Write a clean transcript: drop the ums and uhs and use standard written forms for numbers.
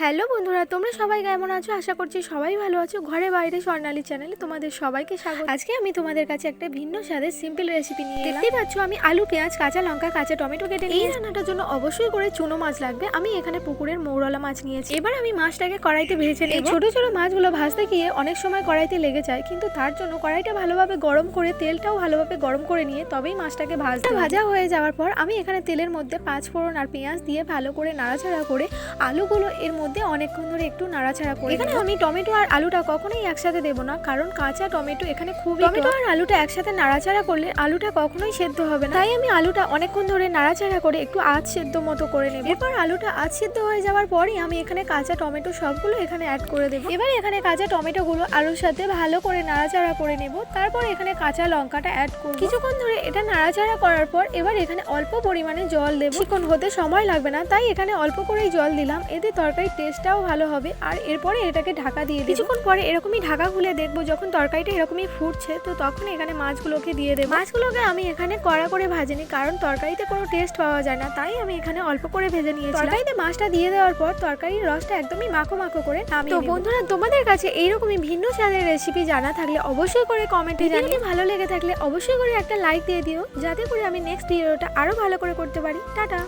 Hello বন্ধুরা, তোমরা সবাই কেমন আছো? আশা করছি সবাই ভালো আছো। ঘরে বাইরে স্বর্ণালী চ্যানেলে তোমাদের সবাইকে স্বাগত। আজকে আমি তোমাদের কাছে একটা ভিন্ন স্বাদের সিম্পল রেসিপি নিয়ে এলাম। দেখতেই পাচ্ছ আমি আলু, পেঁয়াজ, কাঁচা লঙ্কা, কাঁচা টমেটো কেটে নিয়ে এই রান্নাটার জন্য অবশ্যই করে চুনো মাছ লাগবে। আমি এখানে পুকুরের মৌরলা মাছ নিয়েছি। এবার আমি মাছটাকে কড়াইতে ভেজে নেব। এই ছোট ছোট মাছগুলো ভাজতে গিয়ে অনেক সময় কড়াইতে লেগে যায়, কিন্তু তার জন্য কড়াইটা ভালোভাবে গরম করে তেলটাও ভালোভাবে গরম করে নিয়ে তবেই মাছটাকে ভাজা হয়ে যাওয়ার পর আমি এখানে তেলের মধ্যে 5 ফোড়ন আর পেঁয়াজ দিয়ে ভালো করে নাড়াচাড়া করে আলুগুলো এর মধ্যে অনেকক্ষণ ধরে একটু নাড়াচাড়া করে এখানে আমি টমেটো আর আলুটা কখনোই একসাথে দেবো না, কারণ কাঁচা টমেটো এখানে খুবই টমেটো আর আলুটা একসাথে নাড়াচাড়া করলে আলুটা কখনোই সেদ্ধ হবে না। তাই আমি আলুটা অনেকক্ষণ ধরে নাড়াচাড়া করে একটু আধ সেদ্ধ মতো করে নেব। এরপর আলুটা আধ সেদ্ধ হয়ে যাওয়ার পরই আমি এখানে কাঁচা টমেটো সবগুলো এখানে অ্যাড করে দেবো। এবার এখানে কাঁচা টমেটোগুলো আলুর সাথে ভালো করে নাড়াচাড়া করে নেব। তারপর এখানে কাঁচা লঙ্কাটা অ্যাড করব। কিছুক্ষণ ধরে এটা নাড়াচাড়া করার পর এবার এখানে অল্প পরিমাণে জল দেব। বেশিক্ষণ হতে সময় লাগবে না, তাই এখানে অল্প করেই জল দিলাম। এতে তরকারির টেস্টটাও ভালো হবে। আর এরপরে এটাকে ঢাকা দিয়ে দেব। কিছুক্ষণ পরে এরকমই ঢাকা খুলে দেখবো যখন তরকারিটা এরকমই ফুটছে, তো তখন এখানে মাছগুলোকে দিয়ে দেবো। মাছগুলোকে আমি এখানে কড়া করে ভাজিনি, কারণ তরকারিতে কোনো টেস্ট পাওয়া যায় না, তাই আমি এখানে অল্প করে ভেজে নিয়েছি। তরকারিতে মাছটা দিয়ে দেওয়ার পর তরকারির রসটা একদমই মাখো মাখো করে নামিয়ে নেব। তো বন্ধুরা, তোমাদের কাছে এইরকমই ভিন্ন স্বাদের রেসিপি জানা থাকলে অবশ্যই করে কমেন্টে জানিয়ে, ভালো লেগে থাকলে অবশ্যই করে একটা লাইক দিয়ে দিও, যাতে করে আমি নেক্সট ভিডিওটা আরো ভালো করে করতে পারি। টাটা।